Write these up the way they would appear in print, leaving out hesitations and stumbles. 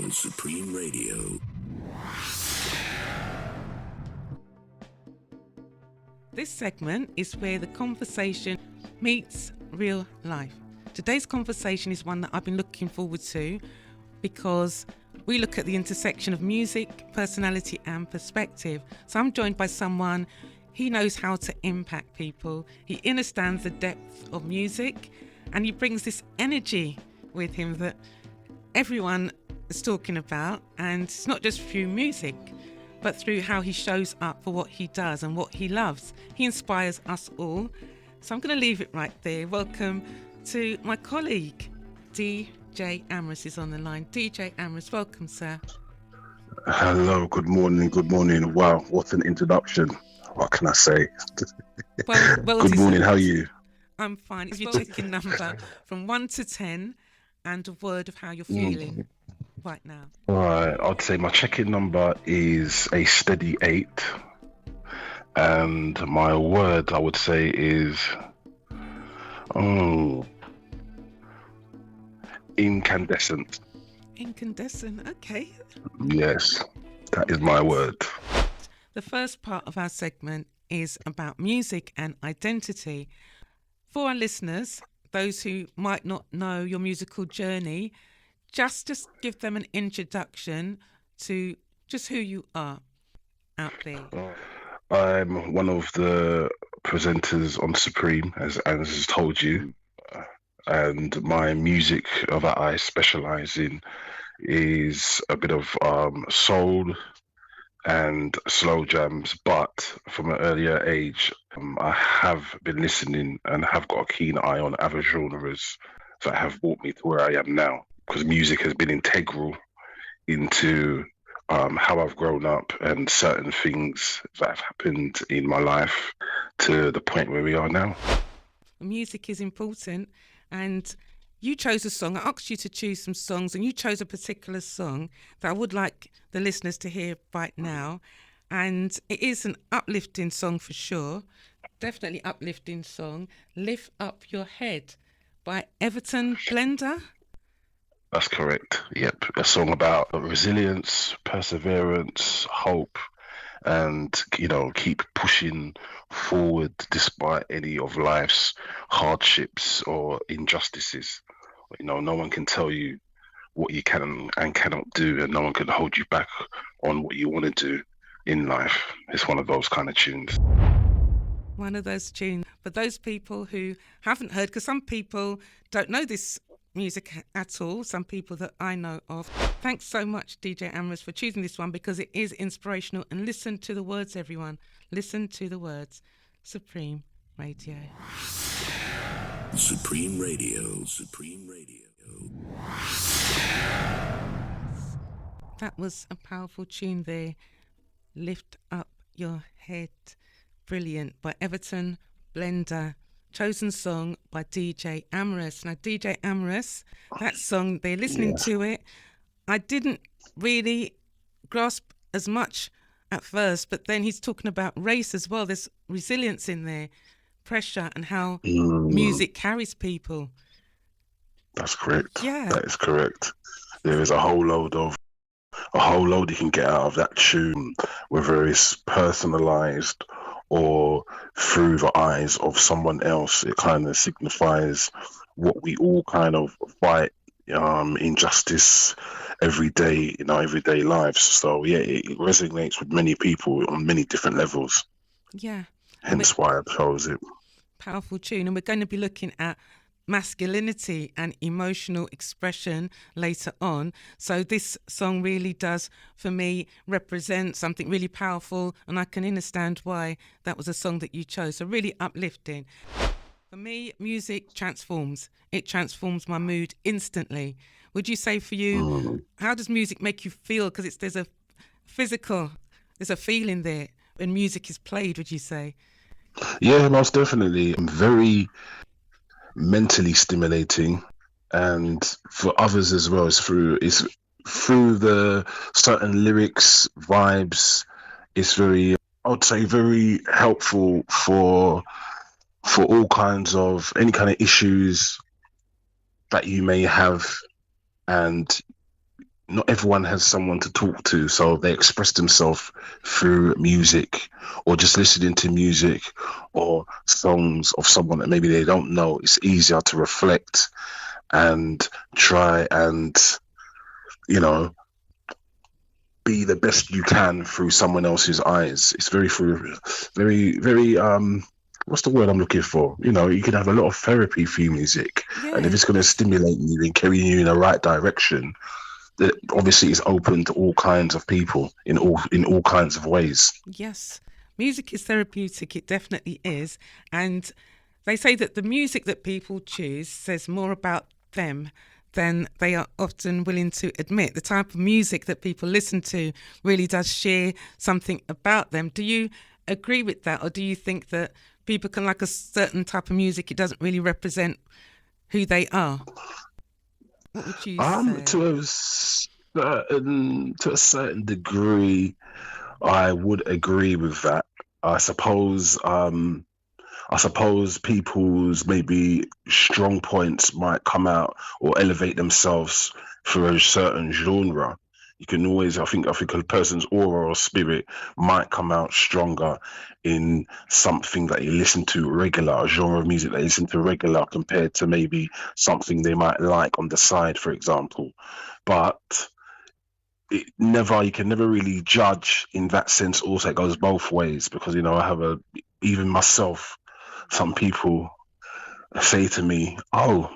on Supreme Radio. This segment is where the conversation meets real life. Today's conversation is one that I've been looking forward to because we look at the intersection of music, personality and perspective. So I'm joined by someone, he knows how to impact people. He understands the depth of music and he brings this energy with him that everyone is talking about. And it's not just through music, but through how he shows up for what he does and what he loves. He inspires us all. So I'm going to leave it right there. Welcome to my colleague, DJ Amorous is on the line. DJ Amorous, welcome, sir. Hello, good morning. Wow, what an introduction. What can I say? Well good morning, how are you? I'm fine. It's your check-in number from 1 to 10 and a word of how you're feeling right now. All right, I'd say my check-in number is a steady 8. And my word, I would say, is incandescent. Incandescent, okay. Yes, that is my word. The first part of our segment is about music and identity. For our listeners, those who might not know your musical journey, just give them an introduction to just who you are out there. I'm one of the presenters on Supreme, as has told you, and my music that I specialise in is a bit of soul and slow jams, but from an earlier age, I have been listening and have got a keen eye on other genres that have brought me to where I am now, because music has been integral into how I've grown up and certain things that have happened in my life to the point where we are now. Music is important, and you chose a song. I asked you to choose some songs, and you chose a particular song that I would like the listeners to hear right now. And it is an uplifting song for sure. Definitely uplifting song. Lift Up Your Head by Everton Blender. That's correct. Yep. A song about resilience, perseverance, hope, and, keep pushing forward despite any of life's hardships or injustices. No one can tell you what you can and cannot do, and no one can hold you back on what you want to do in life. It's one of those kind of tunes. One of those tunes. For those people who haven't heard, because some people don't know this music at all, some people that I know of. Thanks so much, DJ Amorous, for choosing this one because it is inspirational. And listen to the words, everyone. Listen to the words. Supreme Radio. Supreme Radio. Supreme Radio. That was a powerful tune there. Lift Up Your Head. Brilliant. By Everton Blender. Chosen song by DJ Amorous. Now, DJ Amorous, that song, they're listening to it. I didn't really grasp as much at first, but then he's talking about race as well. There's resilience in there, pressure, and how music carries people. That's correct. Yeah. That is correct. There is a whole load you can get out of that tune, whether it's personalized or through the eyes of someone else. It kind of signifies what we all kind of fight, injustice every day in our everyday lives. So yeah, it resonates with many people on many different levels. Yeah. Hence why I chose it. Powerful tune. And we're going to be looking at masculinity and emotional expression later on. So this song really does, for me, represent something really powerful, and I can understand why that was a song that you chose. So really uplifting. For me, music transforms. It transforms my mood instantly. Would you say for you, how does music make you feel? Because there's a feeling there when music is played, would you say? Yeah, most definitely. Very mentally stimulating, and for others as well, it's through the certain lyrics, vibes. It's very, I would say, very helpful for all kinds of any kind of issues that you may have, and not everyone has someone to talk to, so they express themselves through music or just listening to music or songs of someone that maybe they don't know. It's easier to reflect and try and, you know, be the best you can through someone else's eyes. It's very what's the word I'm looking for? You know, you can have a lot of therapy through music, and if it's going to stimulate you and carry you in the right direction, that obviously is open to all kinds of people in all kinds of ways. Yes, music is therapeutic. It definitely is, and they say that the music that people choose says more about them than they are often willing to admit. The type of music that people listen to really does share something about them. Do you agree with that, or do you think that people can like a certain type of music, it doesn't really represent who they are? What would you say? To a certain degree, I would agree with that. I suppose people's maybe strong points might come out or elevate themselves through a certain genre. You can always, I think a person's aura or spirit might come out stronger in something that you listen to regular, a genre of music that you listen to regular compared to maybe something they might like on the side, for example. But you can never really judge in that sense. Also, it goes both ways because, you know, even myself, some people say to me, "Oh,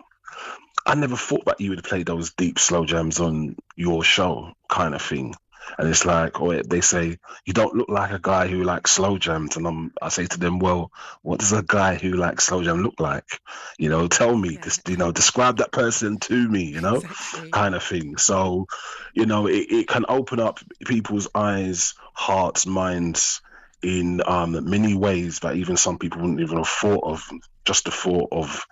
I never thought that you would play those deep slow jams on your show," kind of thing. And it's like, or they say, "You don't look like a guy who likes slow jams." And I say to them, "Well, what does a guy who likes slow jam look like? You know, tell me, describe that person to me, you know," exactly. Kind of thing. So, you know, it can open up people's eyes, hearts, minds in many ways that even some people wouldn't even have thought of. Just the thought of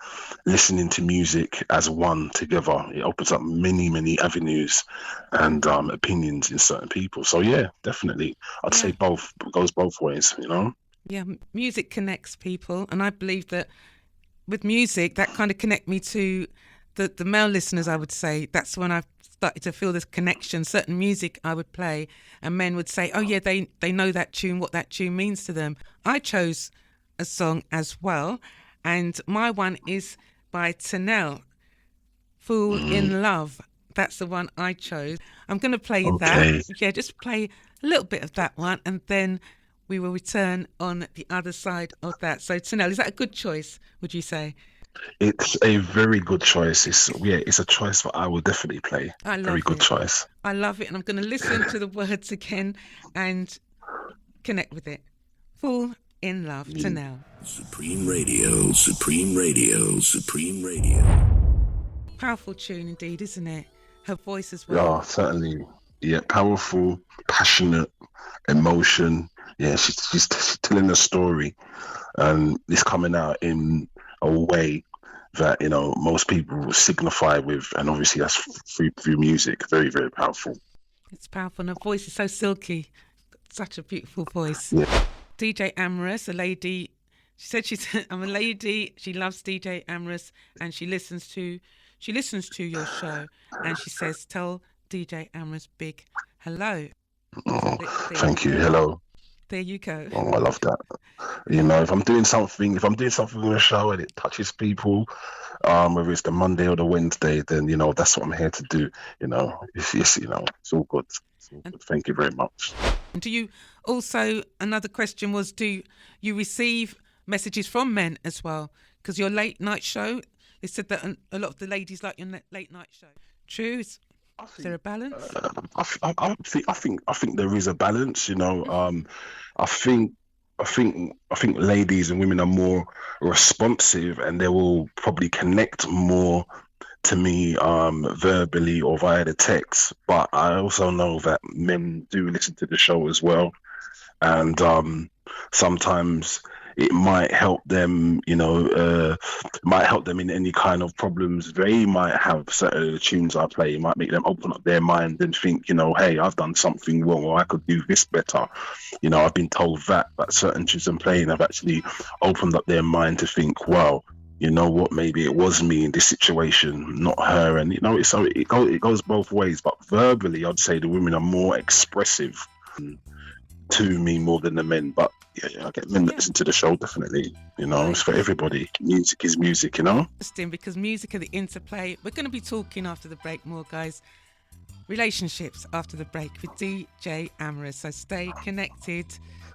listening to music as one together, it opens up many avenues and opinions in certain people. So yeah, definitely, I'd say both. It goes both ways, you know. Yeah, music connects people, and I believe that with music, that kind of connect me to the male listeners. I would say that's when I've started to feel this connection. Certain music I would play, and men would say, "Oh yeah, they know that tune, what that tune means to them." I chose a song as well. And my one is by Tanel, Fool in Love. That's the one I chose. I'm going to play that. Yeah, just play a little bit of that one. And then we will return on the other side of that. So Tanel, is that a good choice, would you say? It's a very good choice. It's a choice that I will definitely play. I love very good choice. I love it. And I'm going to listen to the words again and connect with it. Fool in Love, Tanel. Supreme Radio, Supreme Radio, Supreme Radio. Powerful tune indeed, isn't it? Her voice as well. Yeah, certainly. Yeah, powerful, passionate, emotion. Yeah, she's telling a story, and it's coming out in a way that, you know, most people will signify with, and obviously that's through music. Very, very powerful. It's powerful, and her voice is so silky. Such a beautiful voice. Yeah. DJ Amorous, a lady. She said I'm a lady. She loves DJ Amorous, and she listens to your show. And she says, "Tell DJ Amorous big hello." Oh, thank you. Hello. There you go. Oh, I love that. You know, if I'm doing something on the show and it touches people, whether it's the Monday or the Wednesday, then, you know, that's what I'm here to do. You know, it's you know, it's all good. Thank you very much. And do you also, another question was, do you receive messages from men as well? Because your late night show, they said that a lot of the ladies like your late night show. True? Is there a balance? I think there is a balance. You know, I think ladies and women are more responsive, and they will probably connect more to me verbally or via the text. But I also know that men do listen to the show as well, and sometimes it might help them, you know, might help them in any kind of problems they might have. Certain tunes I play might make them open up their mind and think, you know, hey, I've done something wrong, or I could do this better. You know, I've been told that certain tunes I'm playing have actually opened up their mind to think, wow, you know what, maybe it was me in this situation, not her. And, you know, it goes both ways. But verbally, I'd say the women are more expressive to me more than the men. But yeah, I get men that listen to the show, definitely. You know, it's for everybody. Music is music, you know? Interesting, because music and the interplay. We're going to be talking after the break more, guys. Relationships after the break with DJ Amorous. So stay connected.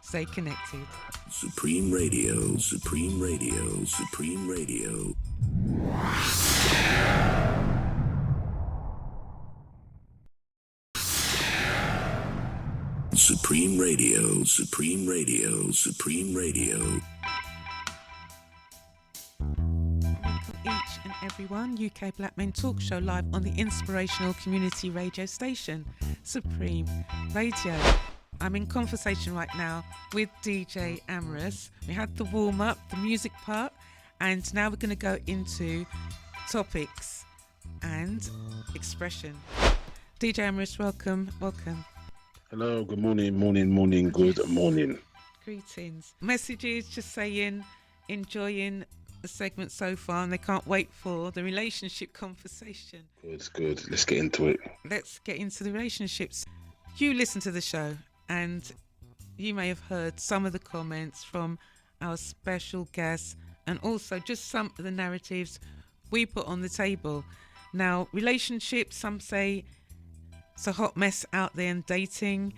Stay connected. Supreme Radio, Supreme Radio, Supreme Radio. Supreme Radio, Supreme Radio, Supreme Radio. Welcome each and everyone. UK Black Men Talk Show live on the Inspirational Community Radio Station, Supreme Radio. I'm in conversation right now with DJ Amorous. We had the warm-up, the music part, and now we're going to go into topics and expression. DJ Amorous, welcome. Hello, good morning, good morning. Greetings. Messages just saying, enjoying the segment so far, and they can't wait for the relationship conversation. Good. Let's get into it. Let's get into the relationships. You listen to the show, and you may have heard some of the comments from our special guests, and also just some of the narratives we put on the table. Now, relationships, some say it's a hot mess out there in dating,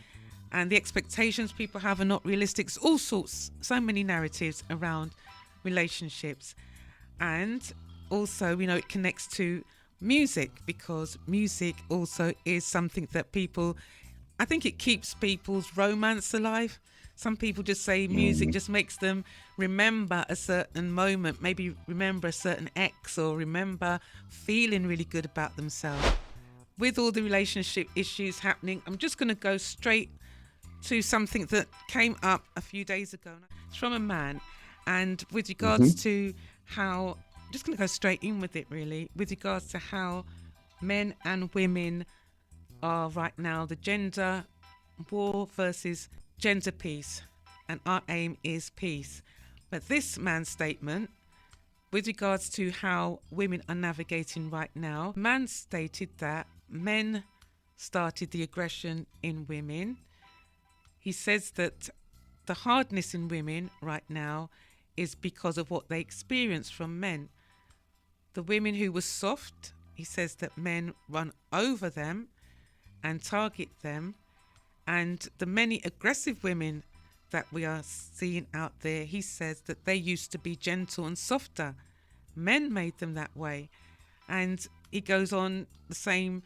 and the expectations people have are not realistic. It's all sorts, so many narratives around relationships. And also, you know, it connects to music, because music also is something that people, I think it keeps people's romance alive. Some people just say music just makes them remember a certain moment, maybe remember a certain ex, or remember feeling really good about themselves. With all the relationship issues happening, I'm just going to go straight to something that came up a few days ago. It's from a man, and with regards to how, I'm just going to go straight in with it really, with regards to how men and women are right now, the gender war versus gender peace, and our aim is peace. But this man's statement with regards to how women are navigating right now, man stated that men started the aggression in women. He says that the hardness in women right now is because of what they experience from men. The women who were soft, he says that men run over them and target them, and the many aggressive women that we are seeing out there, he says that they used to be gentle and softer. Men made them that way. And he goes on the same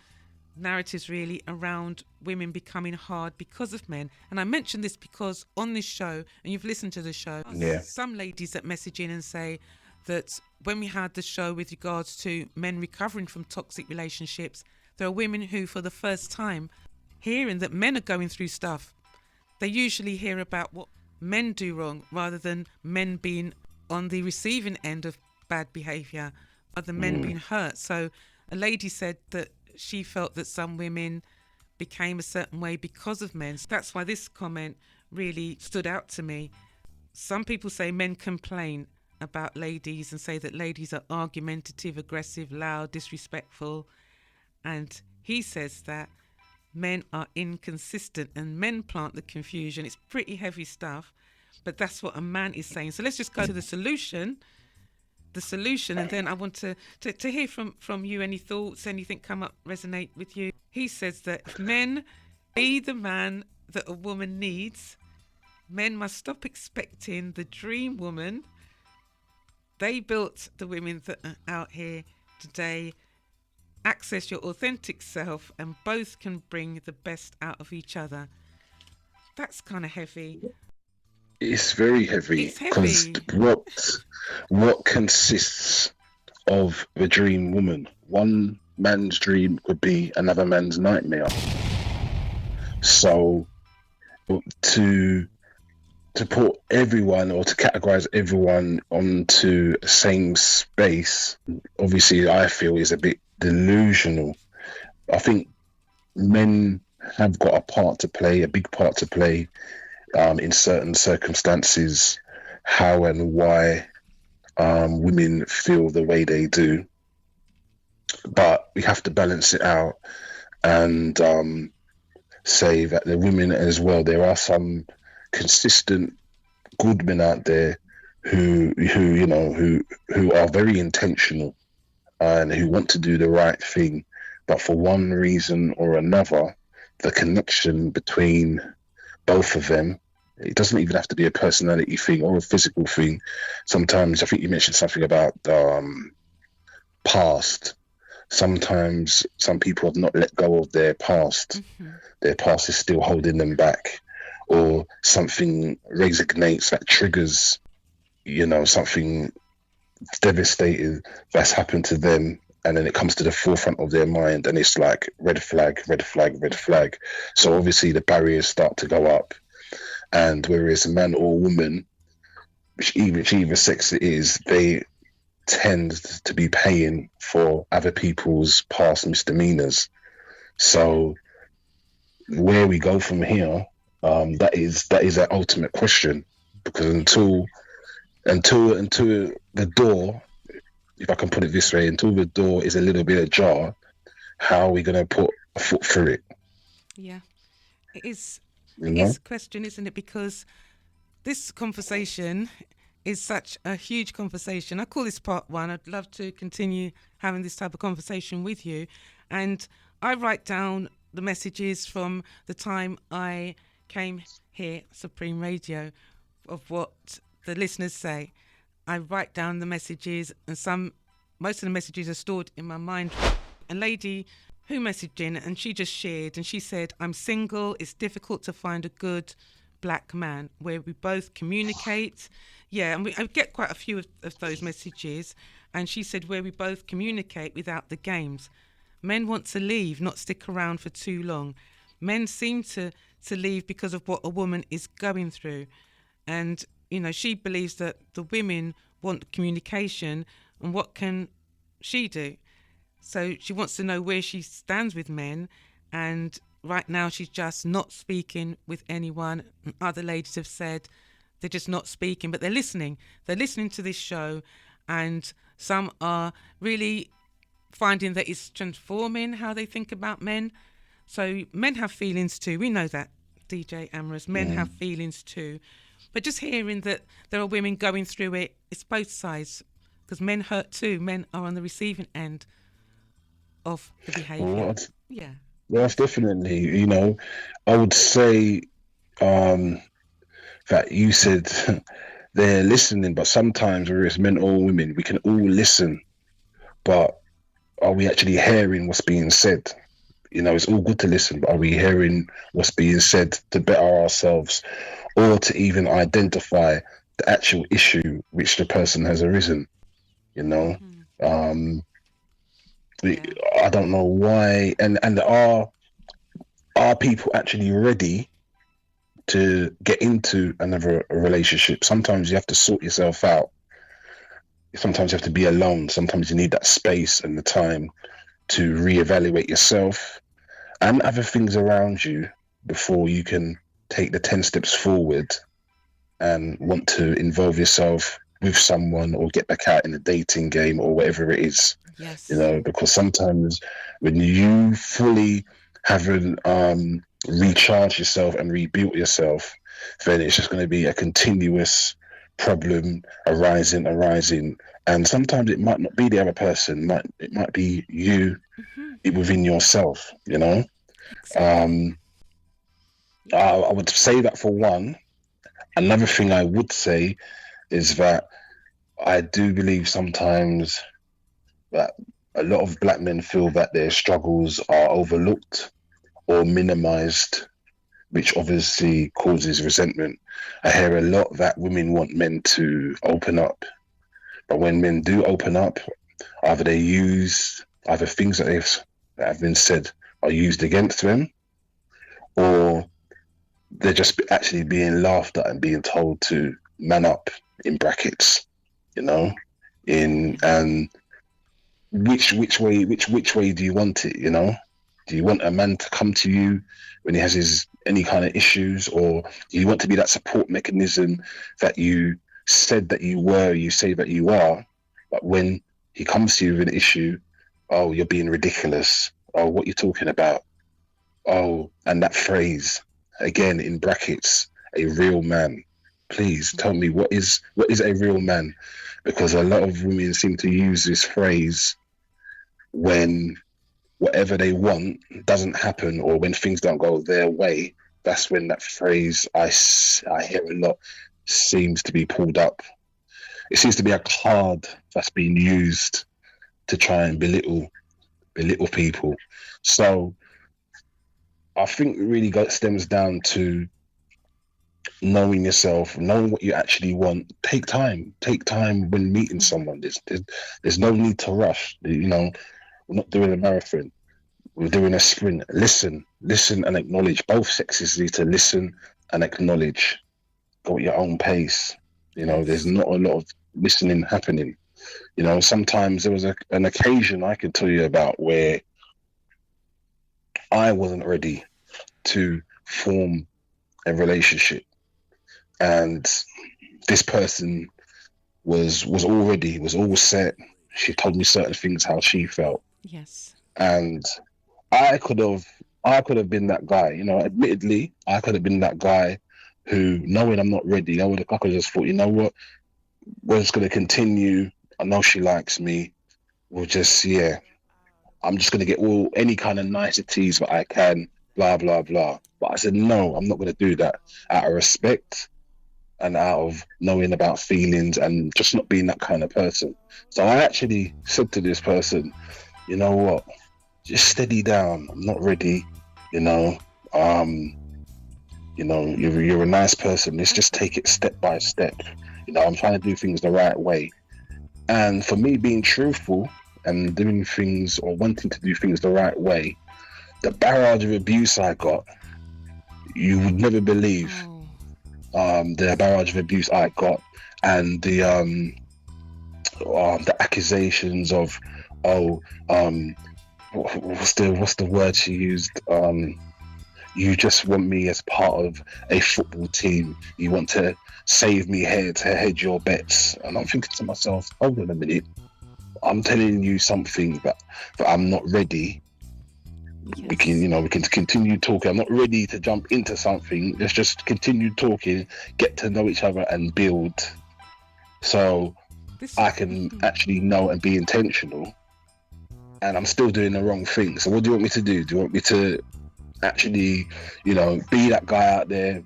narratives really around women becoming hard because of men. And I mention this because on this show, and you've listened to the show, some ladies that message in and say that when we had the show with regards to men recovering from toxic relationships, there are women who for the first time hearing that men are going through stuff, they usually hear about what men do wrong rather than men being on the receiving end of bad behaviour, other men being hurt. So a lady said that she felt that some women became a certain way because of men. So that's why this comment really stood out to me. Some people say men complain about ladies and say that ladies are argumentative, aggressive, loud, disrespectful. And he says that men are inconsistent and men plant the confusion. It's pretty heavy stuff, but that's what a man is saying. So let's just go to the solution, and then I want to hear from you any thoughts, anything come up, resonate with you. He says that if men be the man that a woman needs, men must stop expecting the dream woman. They built the women that are out here today. Access your authentic self and both can bring the best out of each other. That's kind of heavy. It's very heavy. Because what consists of the dream woman? One man's dream could be another man's nightmare. So to put everyone or to categorize everyone onto the same space, obviously I feel is a bit delusional. I think men have got a big part to play in certain circumstances, how and why women feel the way they do. But we have to balance it out and say that the women as well, there are some consistent good men out there who are very intentional and who want to do the right thing, but for one reason or another, the connection between both of them, it doesn't even have to be a personality thing or a physical thing. Sometimes, I think you mentioned something about past. Sometimes some people have not let go of their past. Mm-hmm. Their past is still holding them back, or something resonates that triggers, something devastating that's happened to them, and then it comes to the forefront of their mind, and it's like red flag, red flag, red flag. So obviously the barriers start to go up, and whereas a man or woman, whichever sex it is, they tend to be paying for other people's past misdemeanors. So where we go from here, that is an ultimate question, because until the door, if I can put it this way, until the door is a little bit ajar, how are we going to put a foot through it? Yeah, it is a question, isn't it? Because this conversation is such a huge conversation. I call this part one. I'd love to continue having this type of conversation with you. And I write down the messages from the time I came here, Supreme Radio, of what the listeners say. I write down the messages, and most of the messages are stored in my mind. A lady who messaged in, and she just shared, and she said, "I'm single. It's difficult to find a good black man where we both communicate." Yeah, and I get quite a few of those messages. And she said, "Where we both communicate without the games. Men want to leave, not stick around for too long. Men seem to leave because of what a woman is going through." And she believes that the women want communication, and what can she do? So she wants to know where she stands with men, and right now she's just not speaking with anyone. And other ladies have said they're just not speaking, but they're listening. They're listening to this show, and some are really finding that it's transforming how they think about men. So men have feelings too. We know that, DJ Amorous. Men have feelings too. But just hearing that there are women going through it, it's both sides, because men hurt too. Men are on the receiving end of the behaviour. Yeah. Well, that's definitely, I would say that you said they're listening, but sometimes, whether it's men or women, we can all listen, but are we actually hearing what's being said? It's all good to listen, but are we hearing what's being said to better ourselves, or to even identify the actual issue which the person has arisen? I don't know why, and are people actually ready to get into another relationship? Sometimes you have to sort yourself out. Sometimes you have to be alone. Sometimes you need that space and the time to reevaluate yourself and other things around you before you can take the 10 steps forward and want to involve yourself with someone or get back out in the dating game or whatever it is. Yes. Because sometimes when you fully haven't recharged yourself and rebuilt yourself, then it's just going to be a continuous problem arising, and sometimes it might not be the other person, it might be you within yourself. Exactly. I would say that for one. Another thing I would say is that I do believe sometimes that a lot of black men feel that their struggles are overlooked or minimized, which obviously causes resentment. I hear a lot that women want men to open up, but when men do open up, either things that have been said are used against them, or they're just actually being laughed at and being told to man up, in brackets, and which way do you want it? Do you want a man to come to you when he has any kind of issues, or do you want to be that support mechanism that you said that you were, you say that you are, but when he comes to you with an issue, oh, you're being ridiculous. Oh, what you talking about? Oh, and that phrase, again in brackets, a real man. Please tell me what is a real man? Because a lot of women seem to use this phrase when whatever they want doesn't happen, or when things don't go their way. That's when that phrase I hear a lot seems to be pulled up. It seems to be a card that's being used to try and belittle people. So I think it really stems down to knowing yourself, knowing what you actually want. Take time when meeting someone. There's no need to rush. You know, we're not doing a marathon. We're doing a sprint. Listen and acknowledge. Both sexes need to listen and acknowledge. Go at your own pace. You know, there's not a lot of listening happening. You know, sometimes there was an occasion I could tell you about where I wasn't ready to form a relationship, and this person was all set. She told me certain things how she felt. Yes. And I could have been that guy, you know. Admittedly, I could have been that guy who, knowing I'm not ready, I could have just thought, you know what, we're just going to continue. I know she likes me. I'm just going to get any kind of niceties that I can, blah, blah, blah. But I said, no, I'm not going to do that, out of respect and out of knowing about feelings and just not being that kind of person. So I actually said to this person, you know what, just steady down. I'm not ready. You're a nice person. Let's just take it step by step. You know, I'm trying to do things the right way. And for me, being truthful and doing things, or wanting to do things the right way, the barrage of abuse I got, you would never believe. The barrage of abuse I got, and the accusations of, what's the word she used? You just want me as part of a football team. You want to save me to hedge your bets. And I'm thinking to myself, hold on a minute. I'm telling you something that I'm not ready. Yes. We can continue talking. I'm not ready to jump into something. Let's just continue talking, get to know each other and build. So I can actually know and be intentional. And I'm still doing the wrong thing. So what do you want me to do? Do you want me to actually, be that guy out there,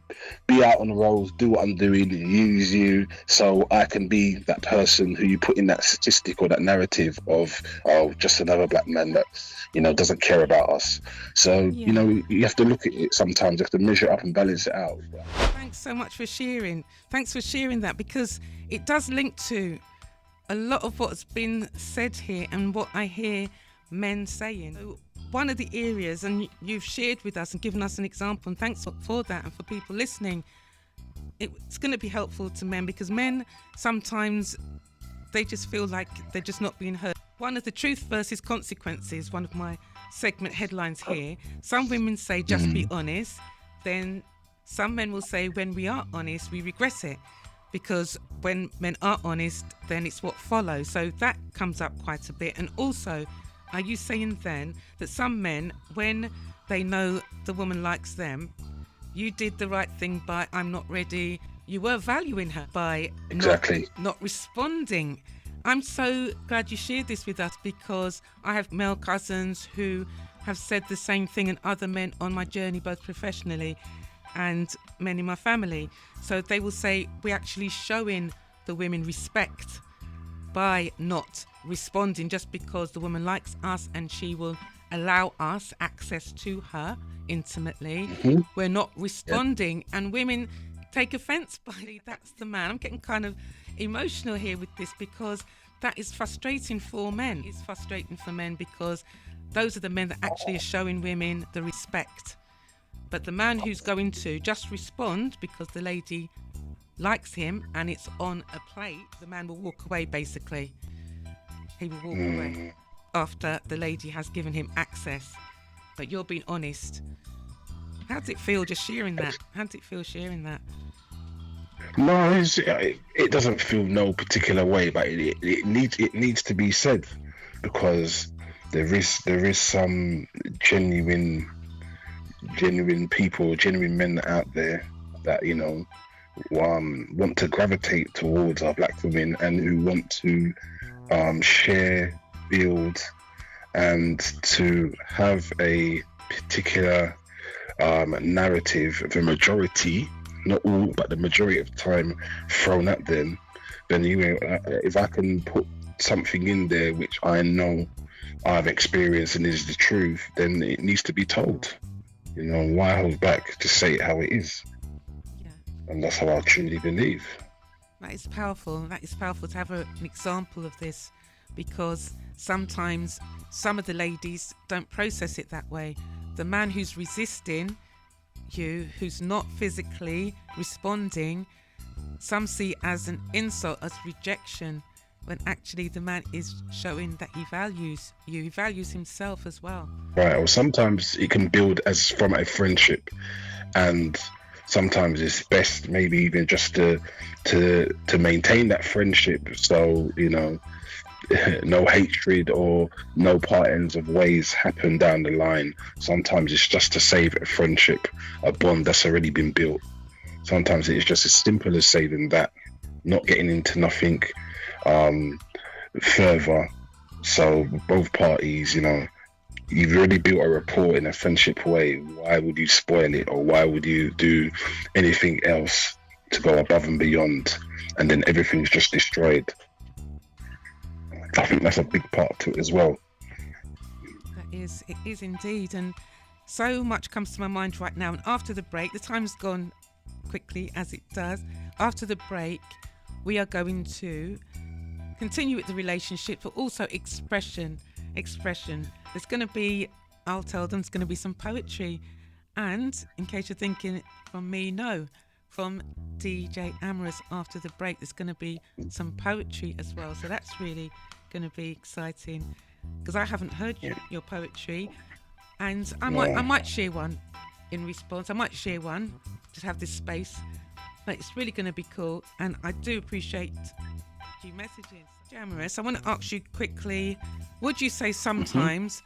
be out on the roads, do what I'm doing, use you so I can be that person who you put in that statistic or that narrative of, just another black man that, doesn't care about us. So, you have to look at it sometimes. You have to measure it up and balance it out. Thanks so much for sharing. Thanks for sharing that, because it does link to a lot of what's been said here and what I hear men saying. So one of the areas, and you've shared with us and given us an example, and thanks for that, and for people listening, it's going to be helpful to men, because men sometimes, they just feel like they're just not being heard. One of the truth versus consequences, one of my segment headlines here, some women say just be honest, then some men will say when we are honest we regret it, because when men are honest then it's what follows. So that comes up quite a bit. And also, are you saying then that some men, when they know the woman likes them, you did the right thing by I'm not ready, you were valuing her by not responding? I'm so glad you shared this with us, because I have male cousins who have said the same thing, and other men on my journey, both professionally and men in my family. So they will say we're actually showing the women respect by not responding, just because the woman likes us and she will allow us access to her intimately. We're not responding, and women take offense by that's the man. I'm getting kind of emotional here with this, because that is frustrating for men. It's frustrating for men, because those are the men that actually are showing women the respect. But the man who's going to just respond because the lady likes him and it's on a plate, the man will walk away, basically. He will walk away after the lady has given him access. But you're being honest. How did it feel just sharing that? How did it feel sharing that? No, it doesn't feel no particular way, but it needs to be said, because there is some genuine people, genuine men out there that want to gravitate towards our black women, and who want to share, build, and to have a particular narrative, the majority, not all, but the majority of the time thrown at them. Then if I can put something in there which I know I've experienced and is the truth, then it needs to be told. Why hold back? Just say it how it is. Yeah. And that's how I truly believe. That is powerful. That is powerful to have an example of this, because sometimes some of the ladies don't process it that way. The man who's resisting you, who's not physically responding, some see as an insult, as rejection, when actually the man is showing that he values you, he values himself as well. Right, or sometimes it can build as from a friendship, and sometimes it's best maybe even just to maintain that friendship, so no hatred or no partings of ways happen down the line. Sometimes it's just to save a friendship, a bond that's already been built. Sometimes it's just as simple as saving that, not getting into nothing further. So both parties, you've already built a rapport in a friendship way. Why would you spoil it, or why would you do anything else to go above and beyond, and then everything's just destroyed? I think that's a big part to it as well. It is indeed. And so much comes to my mind right now. And after the break, the time's gone quickly, as it does. After the break, we are going to continue with the relationship, but also expression. There's going to be, I'll tell them, there's going to be some poetry. And in case you're thinking from me, no, from DJ Amorous after the break, there's going to be some poetry as well. So that's really going to be exciting, because I haven't heard your poetry, and I might share one in response. I might share one, just have this space, but it's really going to be cool, and I do appreciate you messaging. Amorous, I want to ask you quickly, would you say sometimes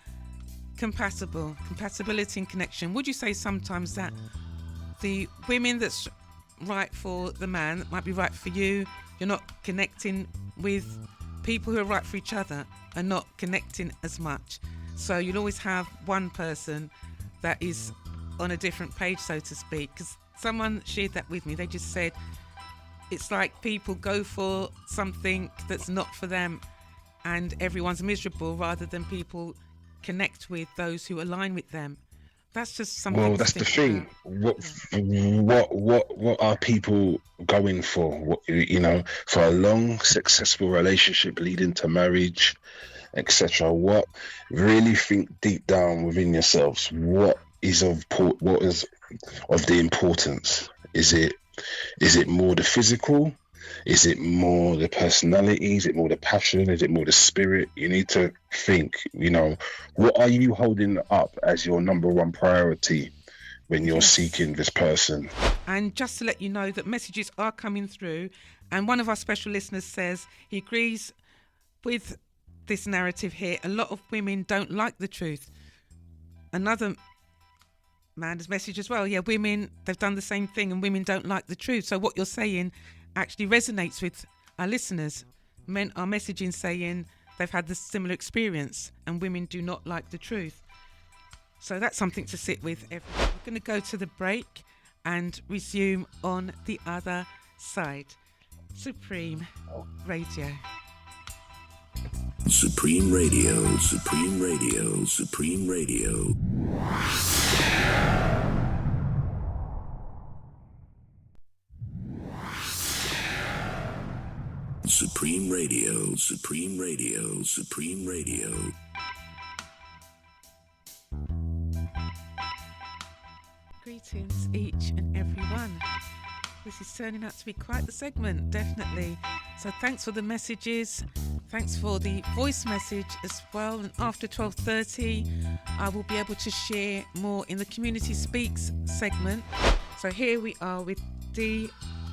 compatibility and connection, would you say sometimes that the women that's right for the man that might be right for you, you're not connecting with people who are right for each other, are not connecting as much, so you'll always have one person that is on a different page, so to speak? Because someone shared that with me. They just said it's like people go for something that's not for them and everyone's miserable, rather than people connect with those who align with them. That's just something. Well, that's the thing. What are people going for? For a long, successful relationship leading to marriage, etc. What? Really think deep down within yourselves. What is of the importance? Is it more the physical? Is it more the personality? Is it more the passion? Is it more the spirit? You need to think, what are you holding up as your number one priority when you're seeking this person? And just to let you know that messages are coming through, and one of our special listeners says he agrees with this narrative here. A lot of women don't like the truth. Another man has messaged as well. Yeah, women, they've done the same thing, and women don't like the truth. So what you're saying actually resonates with our listeners. Men are messaging saying they've had this similar experience, and women do not like the truth. So that's something to sit with. We're going to go to the break and resume on the other side. Supreme Radio. Supreme Radio, Supreme Radio, Supreme Radio. Supreme Radio, Supreme Radio, Supreme Radio. Greetings, each and every one. This is turning out to be quite the segment, definitely. So thanks for the messages. Thanks for the voice message as well. And after 12:30, I will be able to share more in the Community Speaks segment. So here we are with DJ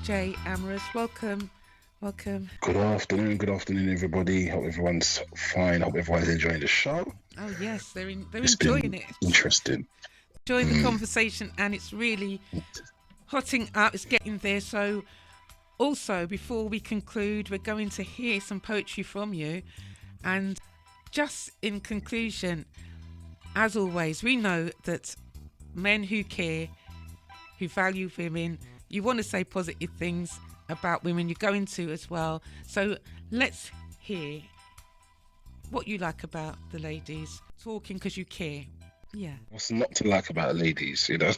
Dj Amorous. Welcome. Good afternoon, everybody. Hope everyone's fine. Hope everyone's enjoying the show. Oh yes, they're It's enjoying been it. interesting. Enjoying the conversation, and it's really hotting up. It's getting there. So, also before we conclude, we're going to hear some poetry from you. And just in conclusion, as always, we know that men who care, who value women, you want to say positive things about women, you're going to as well. So let's hear what you like about the ladies, talking because you care. Yeah. What's not to like about ladies, Yeah.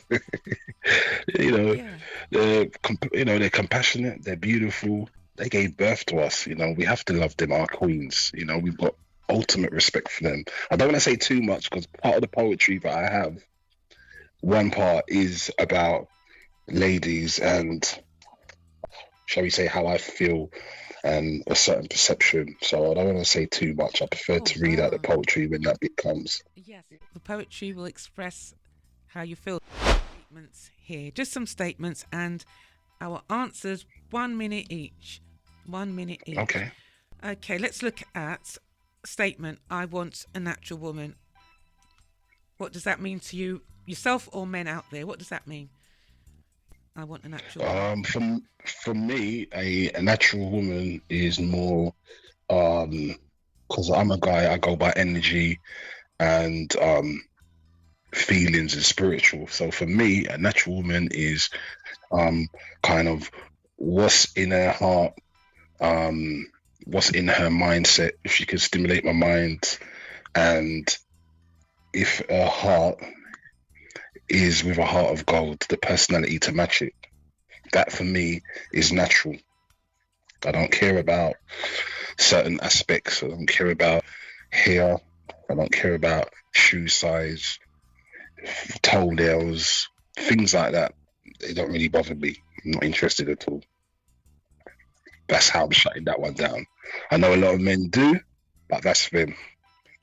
they're compassionate, they're beautiful, they gave birth to us. We have to love them, our queens. We've got ultimate respect for them. I don't want to say too much because part of the poetry that I have, one part is about ladies and, shall we say, how I feel and a certain perception. So I don't want to say too much. I prefer to read out the poetry when that bit comes. Yes, the poetry will express how you feel. Statements here, just some statements, and our answers 1 minute each. 1 minute each. Okay, let's look at statement. I want a natural woman. What does that mean to you, yourself or men out there? What does that mean? I want a natural woman. For me, a natural woman is more, because I'm a guy, I go by energy and feelings and spiritual. So for me, a natural woman is kind of what's in her heart, what's in her mindset. If she can stimulate my mind, and if her heart is with a heart of gold, the personality to match it. That for me is natural. I don't care about certain aspects. I don't care about hair. I don't care about shoe size, toenails, things like that. They don't really bother me. I'm not interested at all. That's how I'm shutting that one down. I know a lot of men do, but that's them.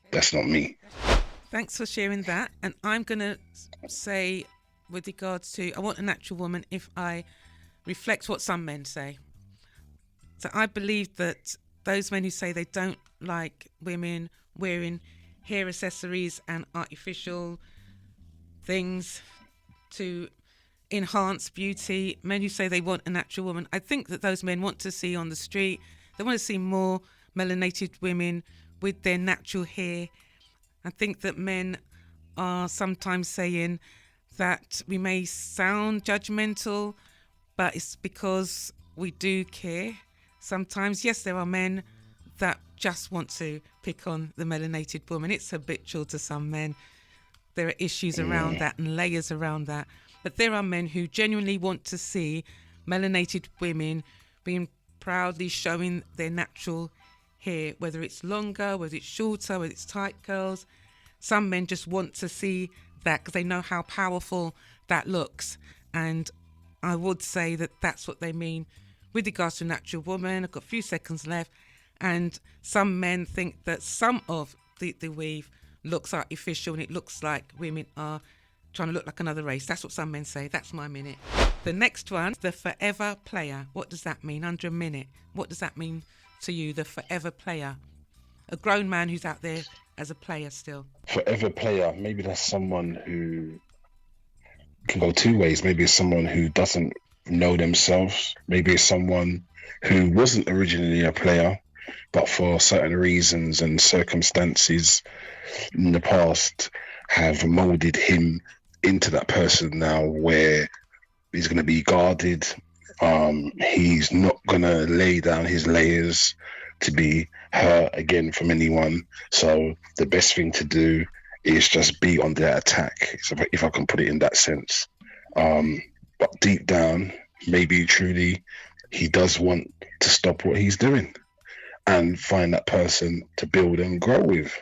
That's not me. Thanks for sharing that. And I'm going to say, with regards to, I want a natural woman if I reflect what some men say. So I believe that those men who say they don't like women wearing hair accessories and artificial things to enhance beauty, men who say they want a natural woman, I think that those men want to see on the street, they want to see more melanated women with their natural hair. I think that men are sometimes saying that we may sound judgmental, but it's because we do care. Sometimes, yes, there are men that just want to pick on the melanated woman. It's habitual to some men. There are issues around that and layers around that. But there are men who genuinely want to see melanated women being proudly showing their natural hair, whether it's longer, whether it's shorter, whether it's tight curls. Some men just want to see that because they know how powerful that looks. And I would say that that's what they mean with regards to a natural woman. I've got a few seconds left. And some men think that some of the weave looks artificial and it looks like women are trying to look like another race. That's what some men say. That's my minute. The next one, the forever player. What does that mean? Under a minute. What does that mean to you, the forever player? A grown man who's out there as a player still. Forever player. Maybe that's someone who can go two ways. Maybe it's someone who doesn't know themselves. Maybe it's someone who wasn't originally a player, but for certain reasons and circumstances in the past have molded him into that person now where he's going to be guarded. He's not going to lay down his layers to be hurt again from anyone. So the best thing to do is just be on their attack, so if I can put it in that sense. But deep down, maybe truly he does want to stop what he's doing and find that person to build and grow with.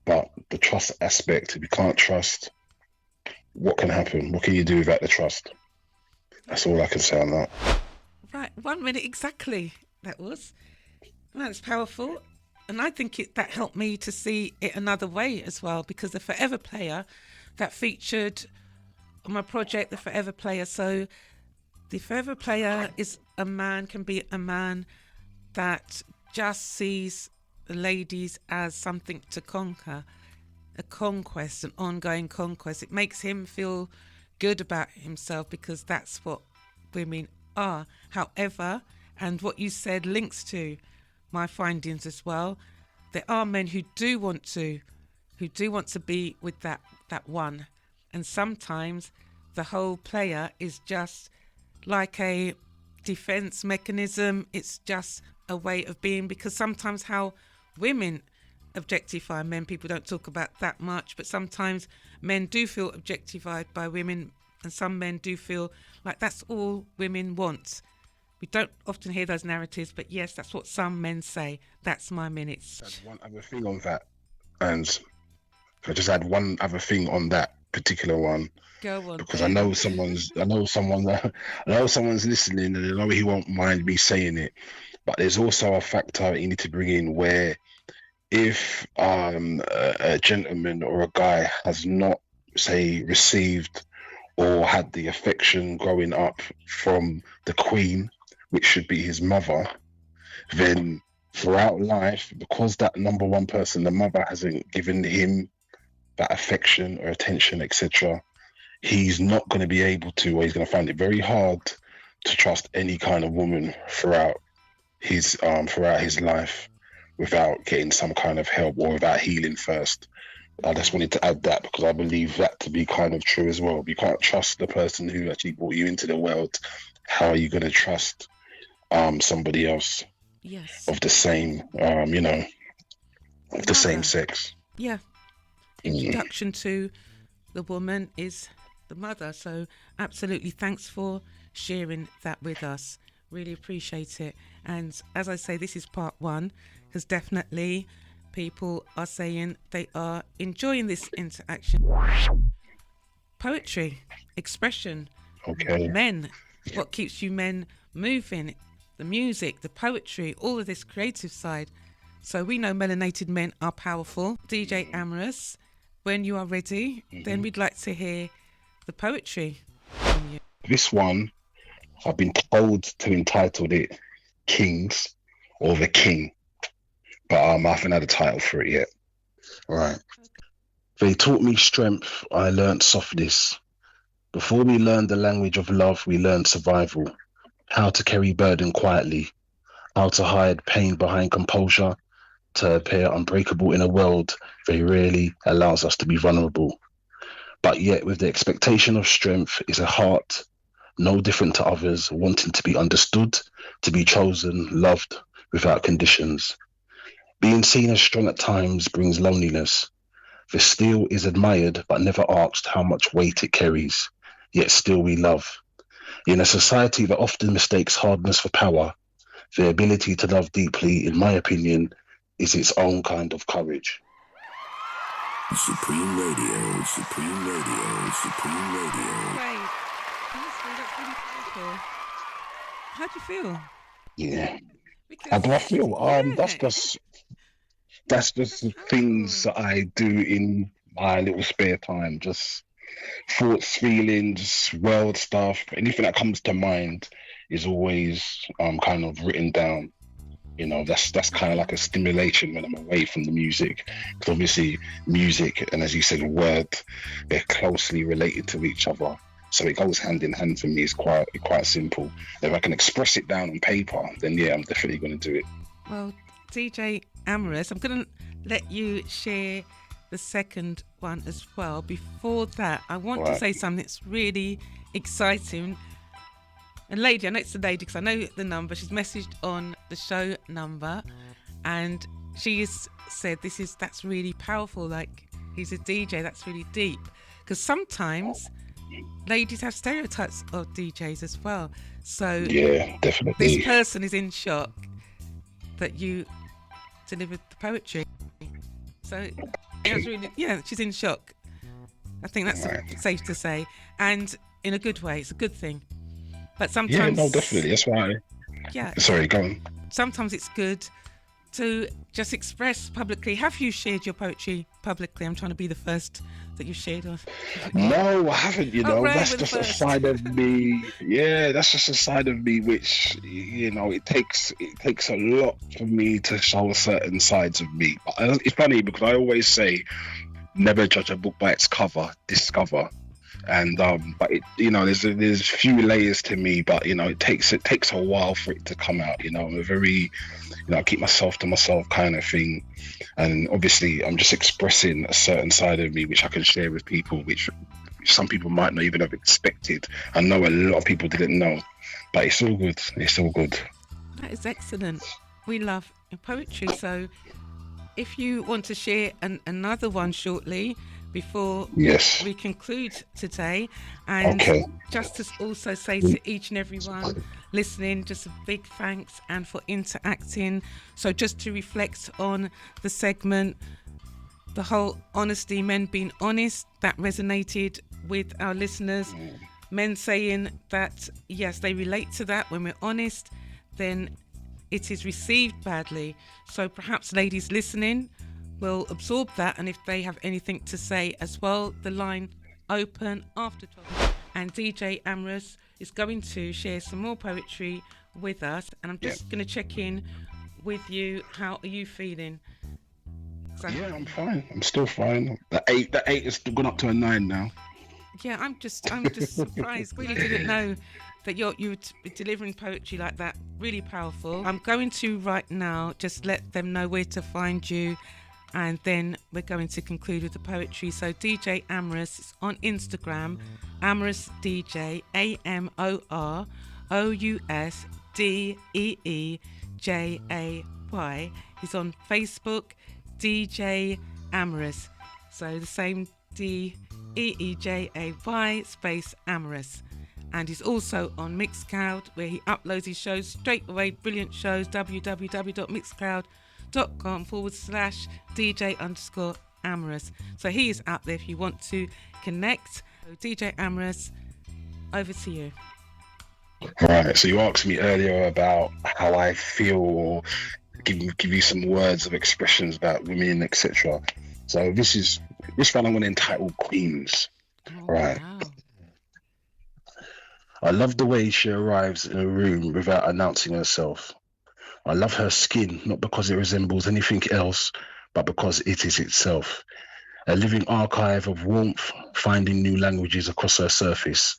But the trust aspect, if you can't trust, what can happen? What can you do without the trust? That's all I can say on that. Right, 1 minute exactly. That was. That's powerful. And I think that helped me to see it another way as well, because the Forever Player that featured on my project, the Forever Player. So The further player can be a man that just sees the ladies as something to conquer, a conquest, an ongoing conquest. It makes him feel good about himself because that's what women are. However, and what you said links to my findings as well, there are men who do want to be with that one, and sometimes the whole player is just like a defense mechanism. It's just a way of being, because sometimes how women objectify men, people don't talk about that much, but sometimes men do feel objectified by women, and some men do feel like that's all women want. We don't often hear those narratives, but yes, that's what some men say. That's my minutes. One other thing on that, and I just add one other thing on that particular one. Go on. Because I know someone's listening, and I know he won't mind me saying it. But there's also a factor you need to bring in where if a gentleman or a guy has not, say, received or had the affection growing up from the queen, which should be his mother, then throughout life, because that number one person, the mother, hasn't given him that affection or attention, etc., he's not going to be able to, or he's going to find it very hard to trust any kind of woman throughout his life without getting some kind of help or without healing first. I just wanted to add that because I believe that to be kind of true as well. You can't trust the person who actually brought you into the world. How are you going to trust somebody else? Yes. Of the same, of the same sex? Yeah. Introduction to the woman is the mother. So absolutely, thanks for sharing that with us. Really appreciate it. And as I say, this is part one, because definitely people are saying they are enjoying this interaction. Poetry, expression, okay. Men, what keeps you men moving, the music, the poetry, all of this creative side. So we know melanated men are powerful. DJ Amorous, when you are ready, then we'd like to hear the poetry from you. This one, I've been told to entitle it Kings or The King, but I haven't had a title for it yet. Right. Okay. They taught me strength, I learnt softness. Before we learned the language of love, we learned survival, how to carry burden quietly, how to hide pain behind composure, to appear unbreakable in a world very rarely allows us to be vulnerable. But yet with the expectation of strength is a heart no different to others, wanting to be understood, to be chosen, loved without conditions. Being seen as strong at times brings loneliness. The steel is admired but never asked how much weight it carries, yet still we love. In a society that often mistakes hardness for power, the ability to love deeply, in my opinion, is its own kind of courage. Supreme Radio, Supreme Radio, Supreme Radio. Great. Honestly, that's really powerful. How do you feel? Yeah. How do I feel? That's just the things that I do in my little spare time. Just thoughts, feelings, world stuff. Anything that comes to mind is always kind of written down. That's kind of like a stimulation when I'm away from the music. Because obviously music and, as you said, word, they're closely related to each other. So it goes hand in hand for me. It's quite simple. If I can express it down on paper, then yeah, I'm definitely going to do it. Well, DJ Amorous, I'm going to let you share the second one as well. Before that, I want to say something that's really exciting. A lady, I know it's a lady because I know the number. She's messaged on the show number, and she has said that's really powerful. Like, he's a DJ, that's really deep. Because sometimes ladies have stereotypes of DJs as well. So yeah, definitely. This person is in shock that you delivered the poetry. So it was really, she's in shock. I think that's safe to say, and in a good way. It's a good thing. But sometimes, definitely. That's why. Yeah. Sorry, go on. Sometimes it's good to just express publicly. Have you shared your poetry publicly? I'm trying to be the first that you shared. No, I haven't, Right, that's we're the just a first. side of me. Yeah, that's just a side of me which, it takes a lot for me to show certain sides of me. But it's funny because I always say, never judge a book by its cover, discover. And but there's few layers to me, but it takes a while for it to come out. I'm a very, I keep myself to myself kind of thing. And obviously I'm just expressing a certain side of me which I can share with people, which some people might not even have expected. I know a lot of people didn't know, but it's all good. It's all good. That is excellent. We love your poetry. So if you want to share another one shortly before Yes. we conclude today, and Okay. just to also say to each and everyone listening, just a big thanks and for interacting. So just to reflect on the segment, the whole honesty, men being honest, that resonated with our listeners. Men saying that yes, they relate to that. When we're honest, then it is received badly. So perhaps ladies listening will absorb that, and if they have anything to say as well, the line open after 12. And DJ Amorous is going to share some more poetry with us, and I'm just going to check in with you. How are you feeling? Yeah, I'm fine. I'm still fine. The eight has gone up to a 9 now. Yeah, I'm just surprised. Really didn't know that you would be delivering poetry like that. Really powerful. I'm going to right now just let them know where to find you, and then we're going to conclude with the poetry. So DJ Amorous is on Instagram, Amorous DJ, AMOROUSDEEJAY. He's on Facebook, DJ Amorous. So the same DEEJAY space Amorous. And he's also on Mixcloud, where he uploads his shows straight away. Brilliant shows, www.mixcloud.com/DJ_Amorous. So he is out there if you want to connect. So DJ Amorous, over to you. Right. So you asked me earlier about how I feel, or give you some words of expressions about women, etc. So this one I'm going to entitle Queens. Right. Wow. I love the way she arrives in a room without announcing herself. I love her skin, not because it resembles anything else, but because it is itself. A living archive of warmth, finding new languages across her surface.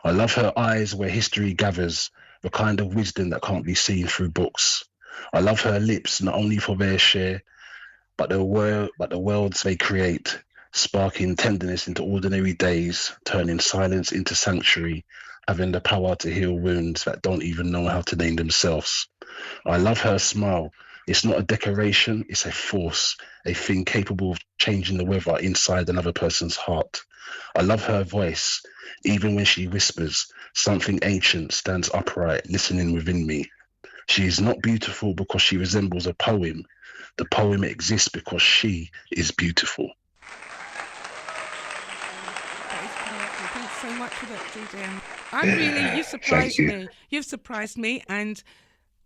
I love her eyes where history gathers, the kind of wisdom that can't be seen through books. I love her lips, not only for their share, but the worlds they create, sparking tenderness into ordinary days, turning silence into sanctuary, having the power to heal wounds that don't even know how to name themselves. I love her smile. It's not a decoration, it's a force, a thing capable of changing the weather inside another person's heart. I love her voice. Even when she whispers, something ancient stands upright, listening within me. She is not beautiful because she resembles a poem. The poem exists because she is beautiful. Thanks so much for that, DJ. You surprised me. You've surprised me, and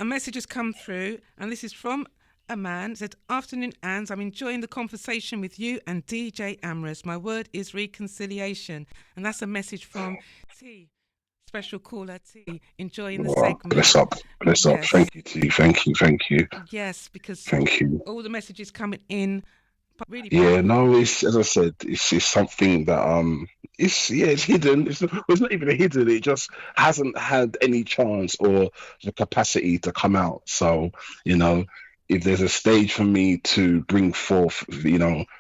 a message has come through, and this is from a man. It said, "Afternoon, Anns. I'm enjoying the conversation with you and DJ Amorous. My word is reconciliation." And that's a message from T, special caller T, enjoying the segment. Bless up. Yes. Thank you, T. Thank you. Yes, because Thank you. all the messages coming in. Really Yeah, no, it's, as I said, it's something that it's hidden. It's not even hidden. It just hasn't had any chance or the capacity to come out. So, if there's a stage for me to bring forth,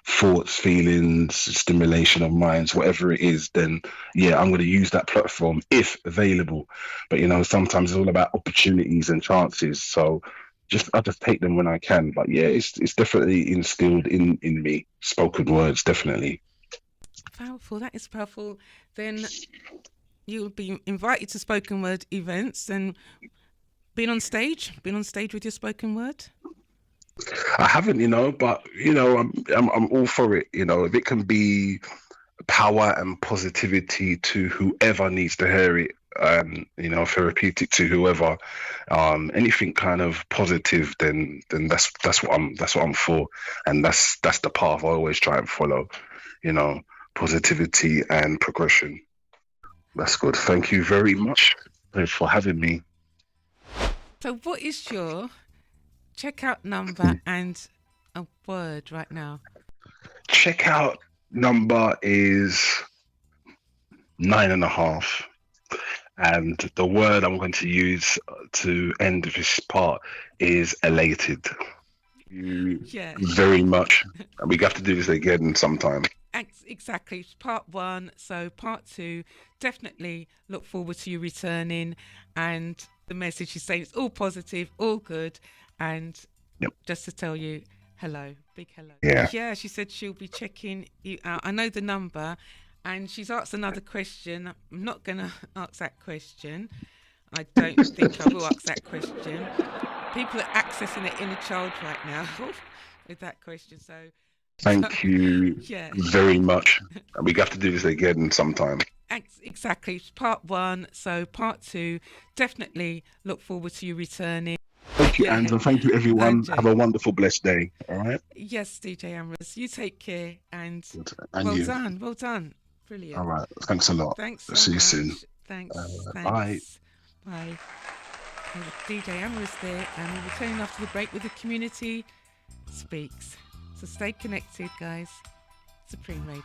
thoughts, feelings, stimulation of minds, whatever it is, then I'm going to use that platform if available. But sometimes it's all about opportunities and chances. So I just take them when I can. But it's definitely instilled in me. Spoken words, definitely. Powerful. That is powerful. Then you'll be invited to spoken word events and been on stage with your spoken word. I haven't, but I'm all for it. If it can be power and positivity to whoever needs to hear it, therapeutic to whoever, anything kind of positive, then that's what I'm for, and that's the path I always try and follow. Positivity and progression. That's good. Thank you very much for having me. So what is your checkout number and a word right now? Checkout number is 9.5. And the word I'm going to use to end this part is elated. You very much. We have to do this again sometime. Exactly. It's part 1. So part 2, definitely look forward to you returning. And the message is saying it's all positive, all good. And just to tell you, hello, big hello. Yeah, she said she'll be checking you out. I know the number. And she's asked another question. I'm not going to ask that question. I don't think I will ask that question. People are accessing their inner child right now with that question. So thank you very much. We have to do this again sometime. Exactly. It's part 1. So part 2, definitely look forward to you returning. Thank you, Angela. Thank you, everyone. Have a wonderful, blessed day. All right? Yes, DJ Amorous. You take care. And you. Well done. Brilliant. All right. Thanks a lot. Thanks so See you much. soon. Thanks. Bye. Bye. DJ Amorous there, and we're returning after the break with the Community Speaks. So stay connected, guys. Supreme Radio.